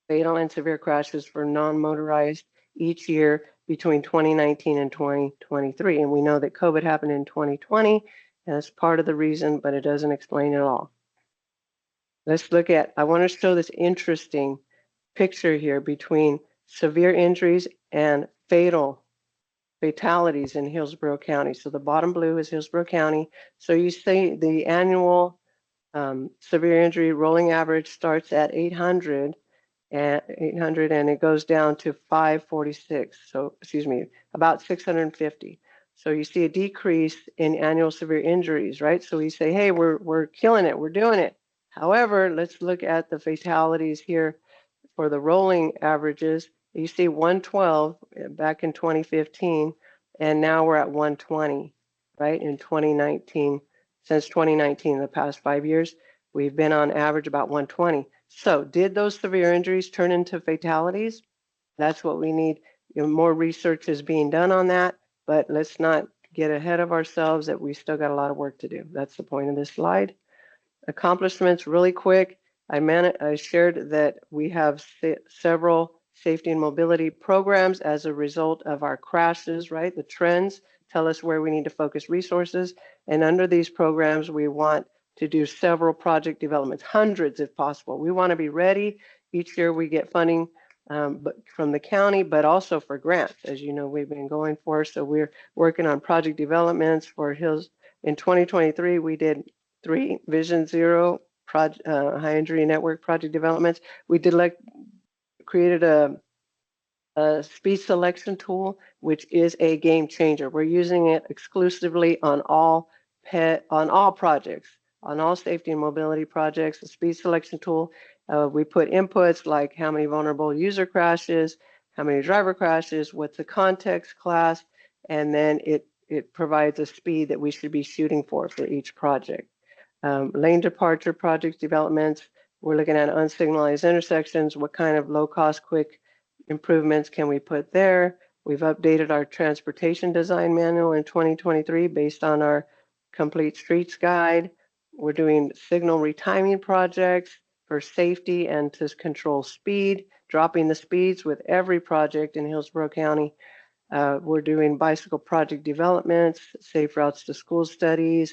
fatal and severe crashes for non-motorized each year between 2019 and 2023. And we know that COVID happened in 2020. That's part of the reason, but it doesn't explain it all. Let's look at, I want to show this interesting picture here between severe injuries and fatalities in Hillsborough County. So the bottom blue is Hillsborough County. So you see the annual severe injury rolling average starts at 800 and it goes down to 546. So, about 650. So you see a decrease in annual severe injuries, right? So we say, hey, we're killing it, we're doing it. However, let's look at the fatalities here for the rolling averages. You see 112 back in 2015, and now we're at 120, right? In 2019, since 2019, the past 5 years, we've been on average about 120. So did those severe injuries turn into fatalities? That's what we need. More research is being done on that, but let's not get ahead of ourselves that we still got a lot of work to do. That's the point of this slide. Accomplishments really quick. I shared that we have several safety and mobility programs as a result of our crashes, right? The trends tell us where we need to focus resources. And under these programs, we want to do several project developments, hundreds if possible. We want to be ready. Each year we get funding from the county, but also for grants, as you know, we've been going for. So we're working on project developments for Hills. In 2023, we did 3 Vision Zero high injury network project developments. We created a speed selection tool, which is a game changer. We're using it exclusively on all projects, on all safety and mobility projects. The speed selection tool, we put inputs like how many vulnerable user crashes, how many driver crashes, what's the context class, and then it provides a speed that we should be shooting for each project. Lane departure project developments, we're looking at unsignalized intersections, what kind of low cost, quick improvements can we put there? We've updated our transportation design manual in 2023 based on our complete streets guide. We're doing signal retiming projects for safety and to control speed, dropping the speeds with every project in Hillsborough County. We're doing bicycle project developments, safe routes to school studies,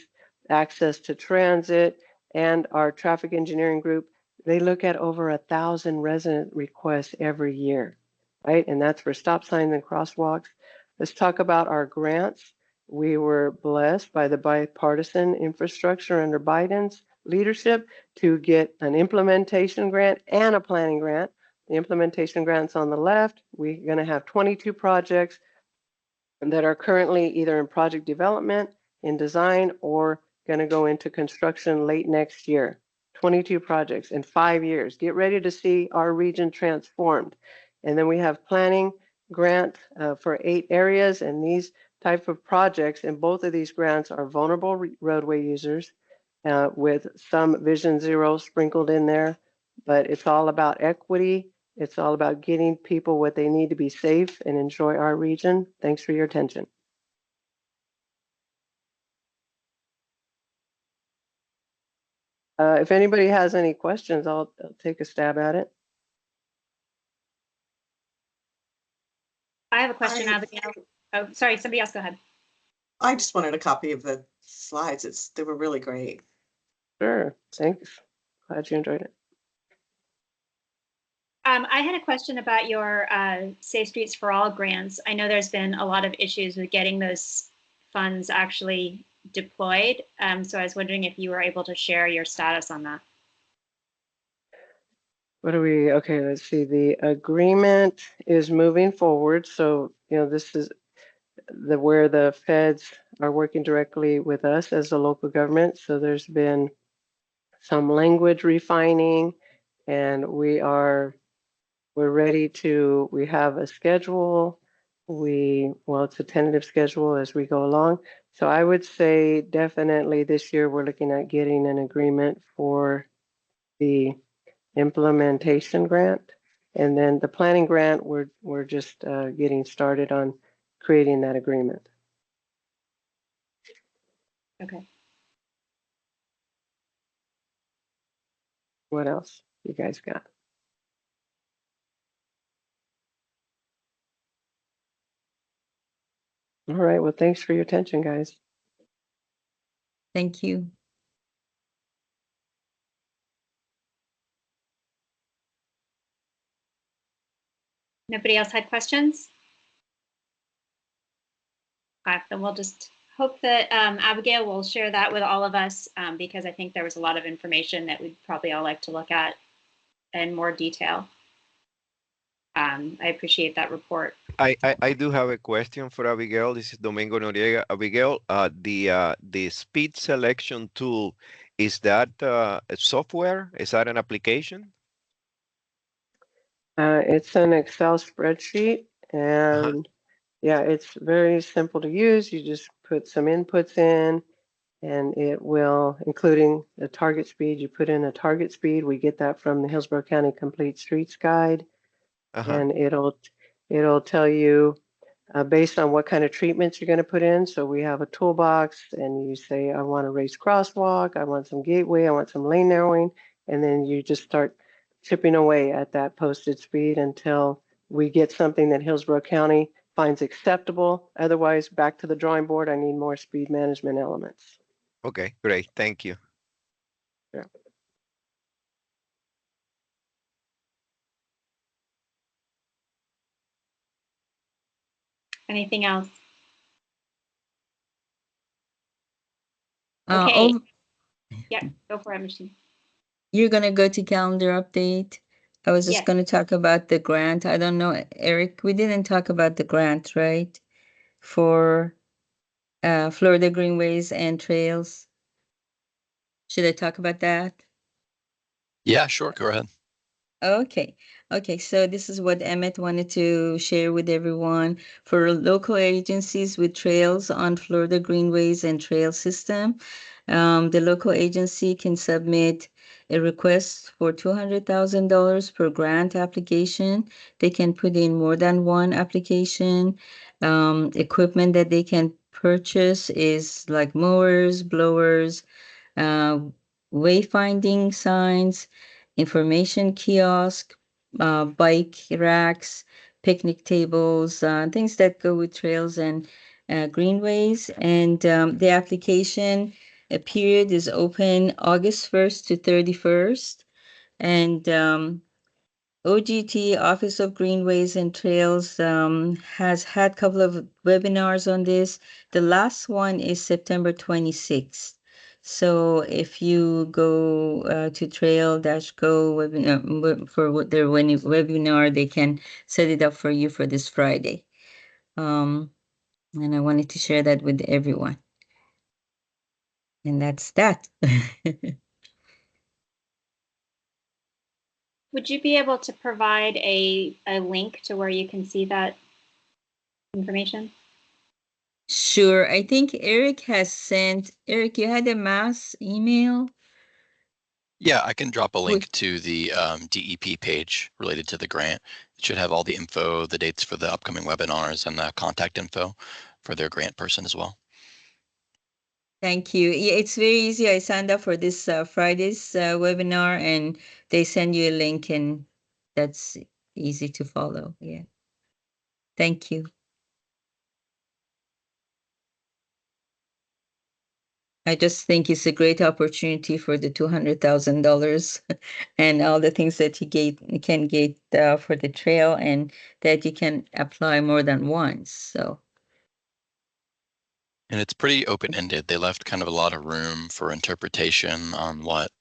access to transit, and our traffic engineering group, they look at over 1,000 resident requests every year, right? And that's for stop signs and crosswalks. Let's talk about our grants. We were blessed by the bipartisan infrastructure under Biden's leadership to get an implementation grant and a planning grant. The implementation grant's on the left. We're going to have 22 projects that are currently either in project development, in design, or going to go into construction late next year. 22 projects in 5 years. Get ready to see our region transformed. And then we have planning grant for 8 areas, and these type of projects, and both of these grants are vulnerable roadway users with some Vision Zero sprinkled in there, but it's all about equity. It's all about getting people what they need to be safe and enjoy our region. Thanks for your attention. If anybody has any questions, I'll take a stab at it. I have a question, Abigail. Oh, sorry, somebody else go ahead. I just wanted a copy of the slides. They were really great. Sure, thanks. Glad you enjoyed it. I had a question about your Safe Streets for All grants. I know there's been a lot of issues with getting those funds actually deployed. So I was wondering if you were able to share your status on that. What are we, okay, let's see. The agreement is moving forward. So, you know, this is where the feds are working directly with us as a local government. So there's been some language refining, and we're ready to, we have a schedule. Well, it's a tentative schedule as we go along. So I would say definitely this year we're looking at getting an agreement for the implementation grant. And then the planning grant, we're just getting started on creating that agreement. Okay. What else you guys got? All right, well, thanks for your attention, guys. Thank you. Nobody else had questions? Okay, then we'll just hope that Abigail will share that with all of us because I think there was a lot of information that we'd probably all like to look at in more detail. I appreciate that report. I do have a question for Abigail. This is Domingo Noriega. Abigail, the speed selection tool, is that a software? Is that an application? It's an Excel spreadsheet, and yeah, it's very simple to use. You just put some inputs in, and it will, including the target speed, you put in a target speed. We get that from the Hillsborough County Complete Streets Guide, and it'll tell you based on what kind of treatments you're going to put in. So we have a toolbox, and you say, I want a raised crosswalk, I want some gateway, I want some lane narrowing, and then you just start chipping away at that posted speed until we get something that Hillsborough County finds acceptable. Otherwise, back to the drawing board, I need more speed management elements. Okay, great. Thank you. Yeah. Anything else? Okay. Okay. Yeah, go for it, Michelle. You're going to go to calendar update. I was just Yes. going to talk about the grant. I don't know, Eric, we didn't talk about the grant, right? For Florida Greenways and Trails. Should I talk about that? Yeah, sure. Go ahead. Okay. Okay. So this is what Emmett wanted to share with everyone. For local agencies with trails on Florida Greenways and Trail System, the local agency can submit a request for $200,000 per grant application. They can put in more than one application. Equipment that they can purchase is like mowers, blowers, wayfinding signs, information kiosk, bike racks, picnic tables, things that go with trails and greenways. And the application period is open August 1st to 31st. And OGT, Office of Greenways and Trails, has had a couple of webinars on this. The last one is September 26th. So if you go to Trail-Go webinar for their webinar, they can set it up for you for this Friday. And I wanted to share that with everyone. And that's that. Would you be able to provide a link to where you can see that information? Sure. I think Eric has sent, Eric, you had a mass email? Yeah, I can drop a link to the DEP page related to the grant. It should have all the info, the dates for the upcoming webinars, and the contact info for their grant person as well. Thank you. Yeah, it's very easy. I signed up for this Friday's webinar, and they send you a link, and that's easy to follow. Yeah. Thank you. I just think it's a great opportunity for the $200,000 and all the things that you can get for the trail, and that you can apply more than once. So. And it's pretty open-ended. They left kind of a lot of room for interpretation on what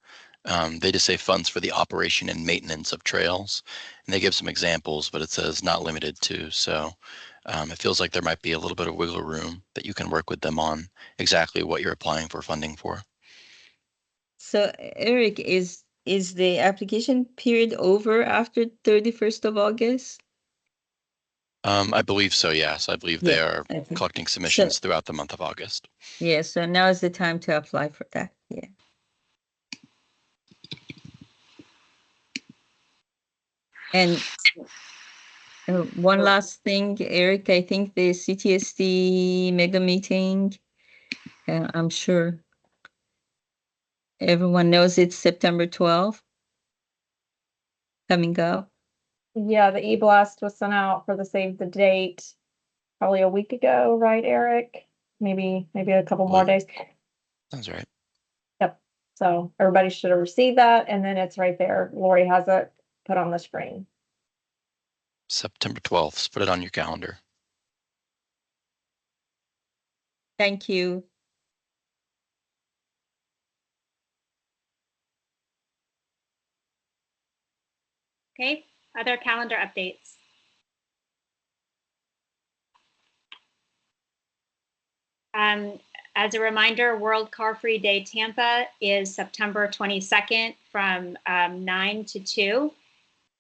they just say funds for the operation and maintenance of trails. And they give some examples, but it says not limited to. So it feels like there might be a little bit of wiggle room that you can work with them on exactly what you're applying for funding for. So Eric, is the application period over after 31st of August? I believe so, yes. I believe they are collecting submissions throughout the month of August. Yeah, so now is the time to apply for that. Yeah. And one last thing, Eric, I think the CTST mega meeting, I'm sure everyone knows it's September 12th coming up. Yeah, the e-blast was sent out for the save the date probably a week ago, right, Eric? Maybe a couple more days. Sounds right. Yep. So everybody should have received that, and then it's right there. Lori has it put on the screen. September 12th. So put it on your calendar. Thank you. Okay, other calendar updates. As a reminder, World Car Free Day Tampa is September 22nd from 9 to 2.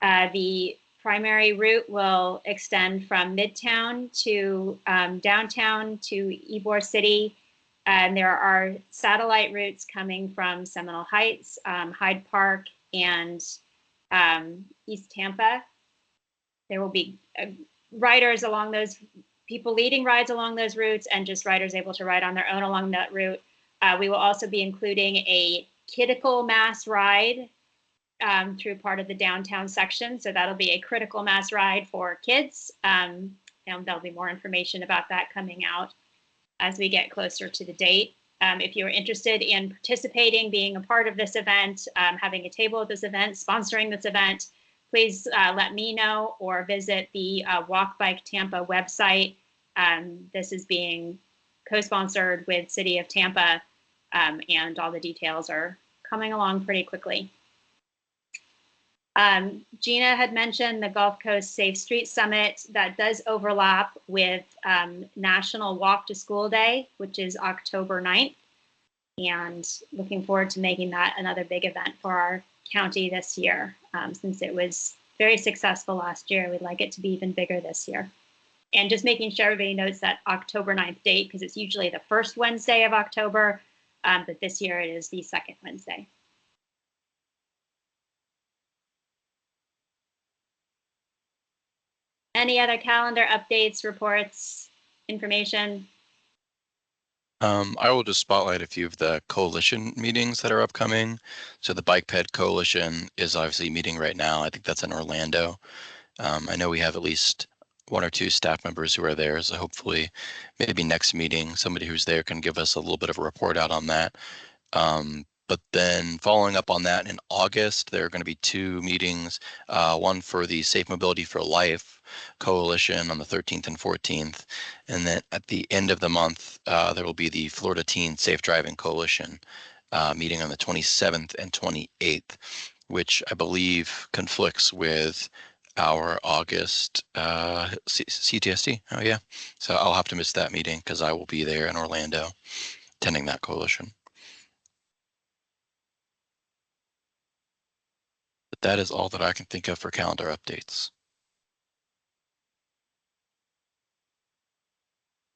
The primary route will extend from Midtown to downtown to Ybor City. And there are satellite routes coming from Seminole Heights, Hyde Park, and East Tampa. There will be riders along those, people leading rides along those routes, and just riders able to ride on their own along that route. We will also be including a Kiddical Mass ride through part of the downtown section. So that'll be a critical mass ride for kids. And there'll be more information about that coming out as we get closer to the date. If you're interested in participating, being a part of this event, having a table at this event, sponsoring this event, please let me know or visit the Walk Bike Tampa website. This is being co-sponsored with City of Tampa, and all the details are coming along pretty quickly. Gina had mentioned the Gulf Coast Safe Street Summit. That does overlap with National Walk to School Day, which is October 9th. And looking forward to making that another big event for our county this year. Since it was very successful last year, we'd like it to be even bigger this year. And just making sure everybody notes that October 9th date, because it's usually the first Wednesday of October, but this year it is the second Wednesday. Any other calendar updates, reports, information? I will just spotlight a few of the coalition meetings that are upcoming. So the Bike Ped Coalition is obviously meeting right now. I think that's in Orlando. I know we have at least 1 or 2 staff members who are there. So hopefully maybe next meeting, somebody who's there can give us a little bit of a report out on that. But then following up on that in August, there are going to be 2 meetings, one for the Safe Mobility for Life Coalition on the 13th and 14th. And then at the end of the month, there will be the Florida Teen Safe Driving Coalition meeting on the 27th and 28th, which I believe conflicts with our August CTST. Oh yeah. So I'll have to miss that meeting because I will be there in Orlando attending that coalition. But that is all that I can think of for calendar updates.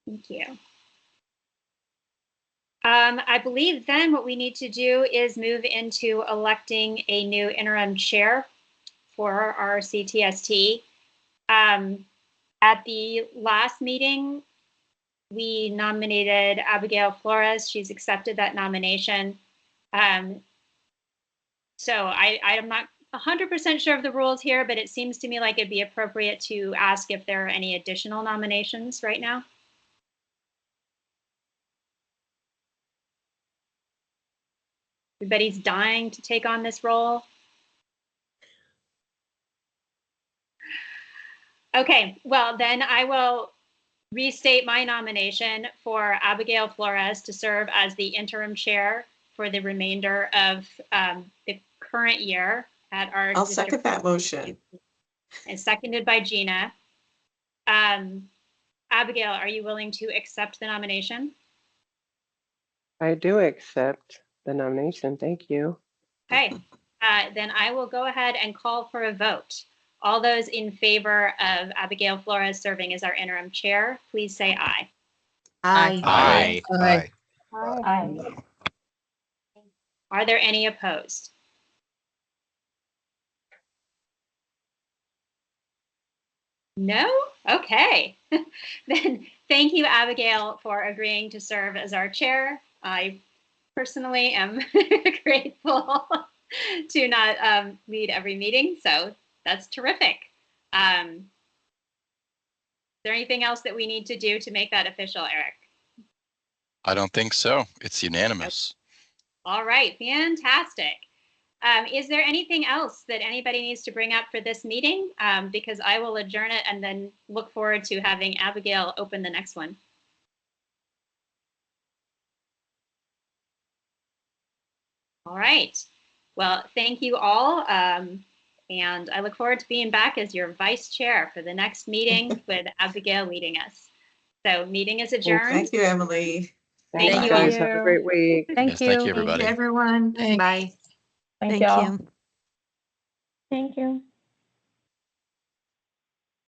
Thank you. I believe then what we need to do is move into electing a new interim chair for our CTST. At the last meeting, we nominated Abigail Flores. She's accepted that nomination. So I'm not 100% sure of the rules here, but it seems to me like it'd be appropriate to ask if there are any additional nominations right now. Everybody's dying to take on this role. Okay, well then I will restate my nomination for Abigail Flores to serve as the interim chair for the remainder of the current year at our I'll second that motion. And seconded by Gina. Abigail, are you willing to accept the nomination? I do accept the nomination. Thank you. Okay, then I will go ahead and call for a vote. All those in favor of Abigail Flores serving as our interim chair, please say aye. Aye. Aye. Aye. Aye. Are there any opposed? No? Okay. Then thank you, Abigail, for agreeing to serve as our chair. I personally am grateful to not lead every meeting, so that's terrific. Is there anything else that we need to do to make that official, Eric? I don't think so. It's unanimous. All right, fantastic. Is there anything else that anybody needs to bring up for this meeting? Because I will adjourn it and then look forward to having Abigail open the next one. All right. Well, thank you all. And I look forward to being back as your vice chair for the next meeting with Abigail leading us. So meeting is adjourned. Thank you, Emily. Thanks, Thank guys. you. Have a great week. Yes, thank you, everybody. Everyone. Thanks. Bye. Thank Thank y'all. you. Thank you.